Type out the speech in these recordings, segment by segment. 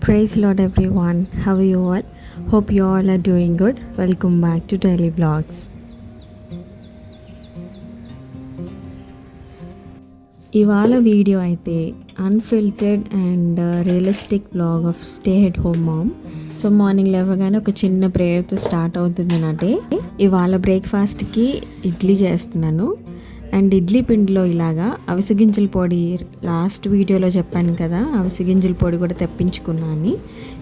Praise Lord everyone. How are you all? Hope you all are doing good. Welcome back to Daily Vlogs. ఇవాళ video అయితే unfiltered and realistic vlog of stay at home mom. So morning లేవగానే ఒక చిన్న ప్రేయర్తో start అవుతుంది నా day. ఇవాళ బ్రేక్ఫాస్ట్కి ఇడ్లీ చేస్తున్నాను. అండ్ ఇడ్లీ పిండిలో ఇలాగా అవిసె గింజల పొడి లాస్ట్ వీడియోలో చెప్పాను కదా, అవిసె గింజల పొడి కూడా తెప్పించుకున్నా అని.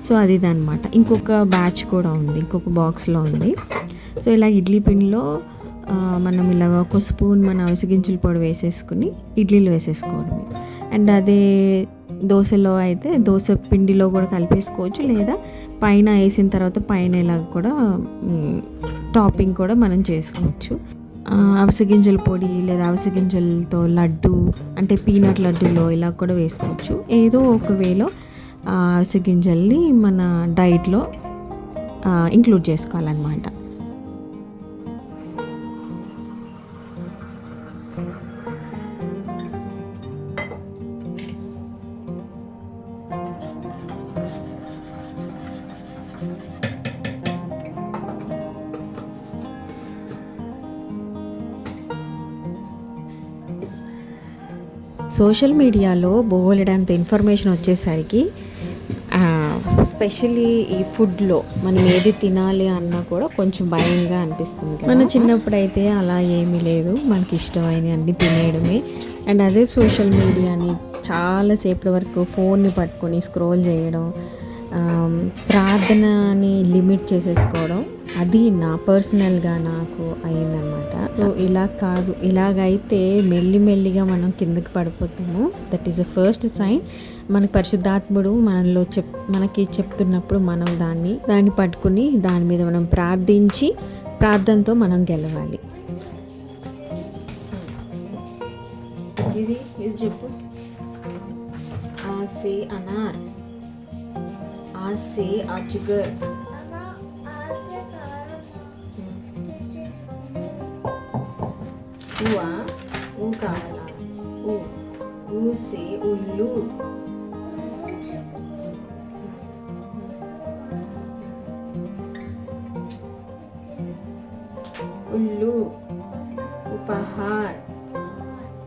సో అది ఇదనమాట. ఇంకొక బ్యాచ్ కూడా ఉంది, ఇంకొక బాక్స్లో ఉంది. సో ఇలా ఇడ్లీ పిండిలో మనం ఇలాగ ఒక స్పూన్ మన అవిసె గింజల పొడి వేసేసుకుని ఇడ్లీలు వేసేసుకోవడమే. అండ్ అదే దోశలో అయితే దోశ పిండిలో కూడా కలిపేసుకోవచ్చు, లేదా పైన వేసిన తర్వాత పైన ఇలా కూడా టాపింగ్ కూడా మనం చేసుకోవచ్చు. అవిసె గింజల పొడి లేదా అవిసె గింజలతో లడ్డు అంటే పీనట్ లడ్డూలో ఇలా కూడా వేసుకోవచ్చు. ఏదో ఒక వేలో అవిసె గింజల్ని మన డైట్లో ఇంక్లూడ్ చేసుకోవాలన్నమాట. సోషల్ మీడియాలో బోలెడంత ఇన్ఫర్మేషన్ వచ్చేసరికి స్పెషల్లీ ఈ ఫుడ్లో మనం ఏది తినాలి అన్నా కూడా కొంచెం భయంగా అనిపిస్తుంది. మన చిన్నప్పుడు అయితే అలా ఏమీ లేదు, మనకి ఇష్టమైన అన్ని తినేయడమే. అండ్ అదే సోషల్ మీడియాని చాలాసేపటి వరకు ఫోన్ని పట్టుకొని స్క్రోల్ చేయడం, ప్రార్థనని లిమిట్ చేసేసుకోవడం, అది నా పర్సనల్గా నాకు అయిందనమాట. సో ఇలా కాదు, ఇలాగైతే మెల్లిమెల్లిగా మనం కిందకి పడిపోతాము. That is the first sign. మనకి పరిశుద్ధాత్ముడు మనకి చెప్తున్నప్పుడు మనం దాన్ని పట్టుకుని దాని మీద మనం ప్రార్థించి ప్రార్థనతో మనం గెలవాలి. ఇది చెప్పు. ఆసే అనార్, ఆసే అజగర్, ఊ కావాలా, ఊసే ఉల్లు, ఉల్లు, ఉపహార్,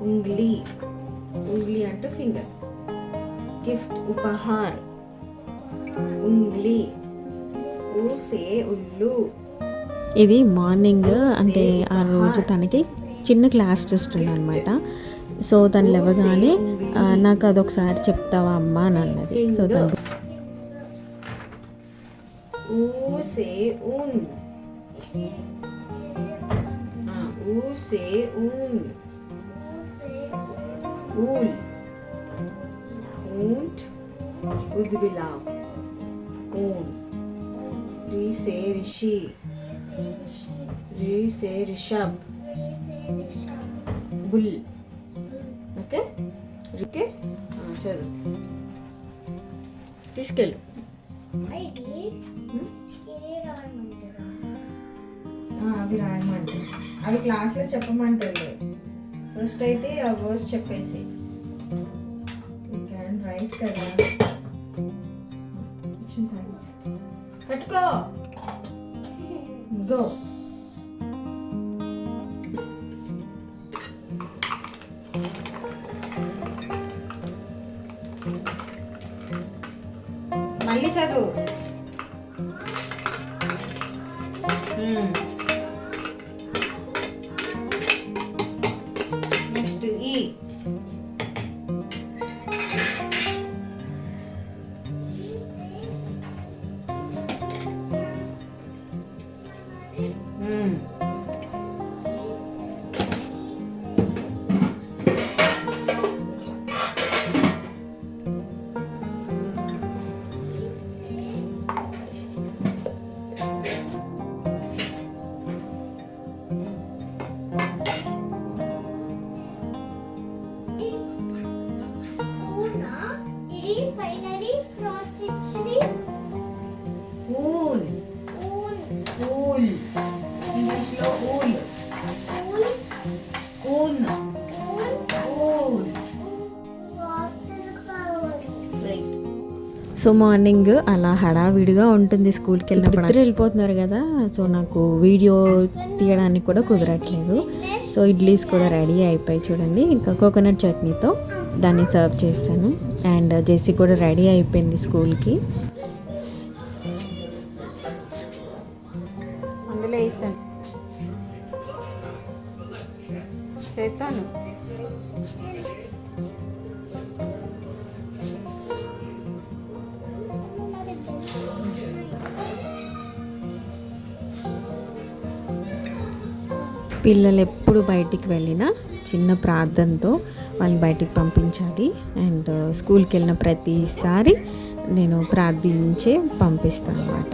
ఉంగ్లీ అంటే ఫింగర్, గిఫ్ట్, ఉపహార్, ఉంగ్లీ, ఊసే ఉల్లు. ఇది మార్నింగ్ అంటే ఆ రోజు తనకి చిన్న క్లాస్ టెస్ట్ ఉందన్నమాట. సో తను లేవగానే నాకు అదొకసారి చెప్తావా అమ్మా అని అన్నది. సో తను ఊసే ఊన్, ఊసే ఊన్, ఊల్, ఊంట్, ఉద్బిలా, ఊన్, రీసే రిషి, రీసే రిషబ్, బుల్. ఓకే ఓకే, చదువు, తీసుకెళ్ళు. అవి రాయమంటే అవి క్లాస్లో చెప్పమంటారు. ఫస్ట్ అయితే ఆ వర్డ్స్ చెప్పేసి యూ క్యాన్ రైట్ కదా. పట్టుకో, గో. మళ్ళీ చదువు. నెక్స్ట్ ఈ, సో మార్నింగ్ అలా హడావిడిగా ఉంటుంది స్కూల్కి వెళ్ళినప్పుడు. ఇద్దరు వెళ్ళిపోతున్నారు కదా, సో నాకు వీడియో తీయడానికి కూడా కుదరట్లేదు. సో ఇడ్లీస్ కూడా రెడీ అయిపోయి చూడండి, ఇంకా కోకోనట్ చట్నీతో దాన్ని సర్వ్ చేశాను. అండ్ జెస్సీ కూడా రెడీ అయిపోయింది స్కూల్కి. అందులో వేసాను చేస్తాను. పిల్లలు ఎప్పుడు బయటికి వెళ్ళినా చిన్న ప్రార్థనతో వాళ్ళని బయటికి పంపించాలి. అండ్ స్కూల్కి వెళ్ళిన ప్రతిసారి నేను ప్రార్థించే పంపిస్తాను అన్నమాట.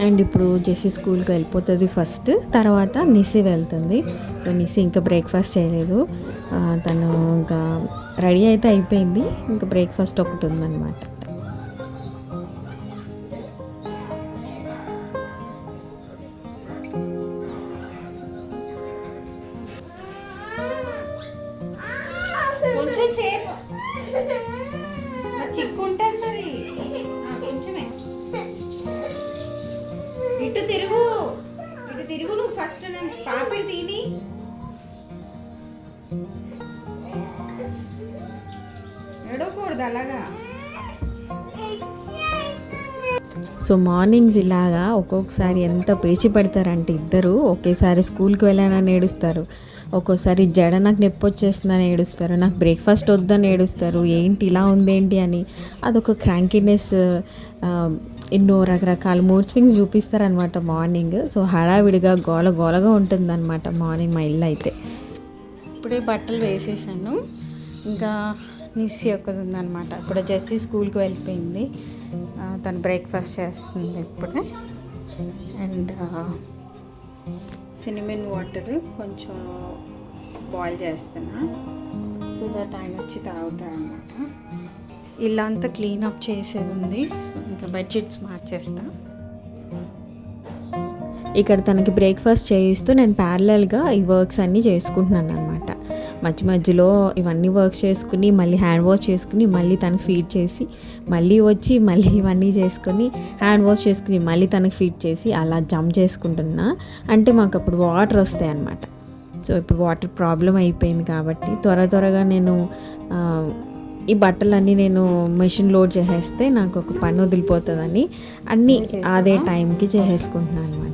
అండ్ ఇప్పుడు జెస్సీ స్కూల్కి వెళ్ళిపోతుంది ఫస్ట్, తర్వాత నిసి వెళ్తుంది. సో నిసి ఇంకా బ్రేక్ఫాస్ట్ చేయలేదు, తను ఇంకా రెడీ అయితే అయిపోయింది, ఇంకా బ్రేక్ఫాస్ట్ ఒకటి ఉందన్నమాట. కొంచెం సేపు చిక్కు ఉంటుంది మరి, కొంచెమే. ఇటు తిరుగు నువ్వు ఫస్ట్. నేను పాపిడి తిని ఏడవకూడదు అలాగా. సో మార్నింగ్స్ ఇలాగా ఒక్కొక్కసారి ఎంత పేచి పెడతారంటే ఇద్దరు ఒకేసారి స్కూల్కి వెళ్ళానని ఏడుస్తారు, ఒక్కోసారి జడ నాకు నొప్పి వచ్చేస్తుందని ఏడుస్తారు, నాకు బ్రేక్ఫాస్ట్ వద్దని ఏడుస్తారు, ఏంటి ఇలా ఉందేంటి అని. అదొక క్రాంకీనెస్, ఎన్నో రకరకాల మూడ్ స్వింగ్స్ చూపిస్తారనమాట మార్నింగ్. సో హడావిడిగా గోలగా ఉంటుందన్నమాట మార్నింగ్ మా ఇల్లు అయితే. ఇప్పుడే బట్టలు వేసేసాను, ఇంకా నిస్సి ఒకది ఉందన్నమాట. ఇప్పుడు జెస్సీ స్కూల్కి వెళ్ళిపోయింది, తను బ్రేక్ఫాస్ట్ చేస్తుంది ఇప్పుడే. అండ్ సినిమన్ వాటర్ కొంచెం బాయిల్ చేస్తున్నా, సో దట్ ఆయన వచ్చి తాగుతారనమాట. ఇల్లు అంతా క్లీనప్ చేసేది ఉంది, సో ఇంకా బెడ్షీట్స్ మార్చేస్తా. ఇక్కడ తనకి బ్రేక్ఫాస్ట్ చేయిస్తూ నేను ప్యారలల్గా ఈ వర్క్స్ అన్నీ చేసుకుంటున్నాను అనమాట. మధ్యలో ఇవన్నీ వర్క్స్ చేసుకుని మళ్ళీ హ్యాండ్ వాష్ చేసుకుని మళ్ళీ తనకి ఫీడ్ చేసి మళ్ళీ వచ్చి మళ్ళీ ఇవన్నీ చేసుకుని హ్యాండ్ వాష్ చేసుకుని మళ్ళీ తనకి ఫీడ్ చేసి అలా జంప్ చేసుకుంటున్నా. అంటే మాకు అప్పుడు వాటర్ వస్తాయి అన్నమాట. సో ఇప్పుడు వాటర్ ప్రాబ్లం అయిపోయింది కాబట్టి త్వరగా నేను ఈ బట్టలన్నీ నేను మెషిన్ లోడ్ చేసేస్తే నాకు ఒక పని వదిలిపోతుందని అన్నీ అదే టైంకి చేసేసుకుంటున్నాను అనమాట.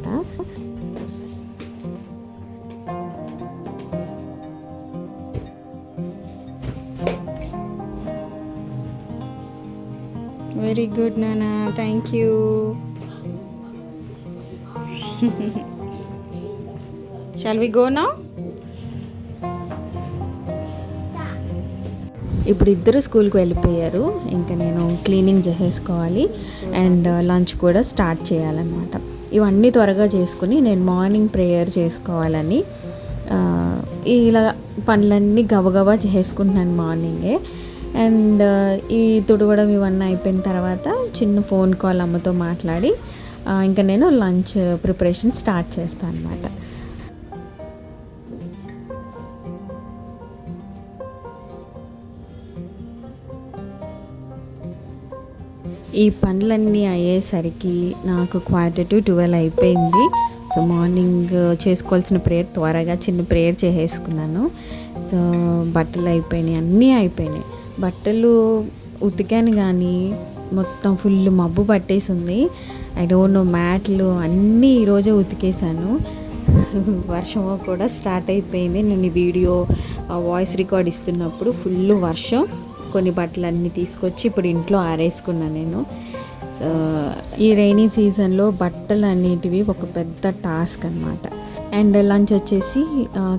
వెరీ గుడ్ నానా, thank you. Shall we go now? ఇప్పుడు ఇద్దరు స్కూల్కి వెళ్ళిపోయారు, ఇంకా నేను క్లీనింగ్ చేసేసుకోవాలి అండ్ లంచ్ కూడా స్టార్ట్ చేయాలన్నమాట. ఇవన్నీ త్వరగా చేసుకుని నేను మార్నింగ్ ప్రేయర్ చేసుకోవాలని ఇలా పనులన్నీ గబగబా చేసుకుంటున్నాను మార్నింగే. అండ్ ఈ తుడవడం ఇవన్నీ అయిపోయిన తర్వాత చిన్న ఫోన్ కాల్ అమ్మతో మాట్లాడి ఇంకా నేను లంచ్ ప్రిపరేషన్ స్టార్ట్ చేస్తాను అన్నమాట. ఈ పనులన్నీ అయ్యేసరికి నాకు 11:45 అయిపోయింది. సో మార్నింగ్ చేసుకోవాల్సిన ప్రేయర్ త్వరగా చిన్న ప్రేయర్ చేసేసుకున్నాను. సో బట్టలు అయిపోయినాయి, అన్నీ అయిపోయినాయి. బట్టలు ఉతికాను కానీ మొత్తం ఫుల్ మబ్బు పట్టేసి ఉంది. ఐ డోంట్ నో, మ్యాట్లు అన్నీ ఈరోజే ఉతికేసాను. వర్షం కూడా స్టార్ట్ అయిపోయింది. నేను ఈ వీడియో వాయిస్ రికార్డ్ ఇస్తున్నప్పుడు ఫుల్ వర్షం. కొన్ని బట్టలు అన్నీ తీసుకొచ్చి ఇప్పుడు ఇంట్లో ఆరేసుకున్నాను నేను. ఈ రైనీ సీజన్లో బట్టలు అనేటివి ఒక పెద్ద టాస్క్ అన్నమాట. అండ్ లంచ్ వచ్చేసి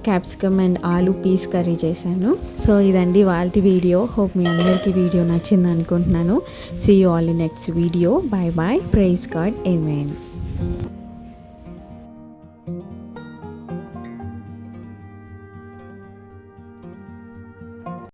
క్యాప్సికమ్ అండ్ ఆలు పీస్ కర్రీ చేశాను. సో ఇదండి వాళ్ళ వీడియో. హోప్ మీ అందరికీ వీడియో నచ్చింది అనుకుంటున్నాను. See you all in next video. Bye bye. Praise God. Amen.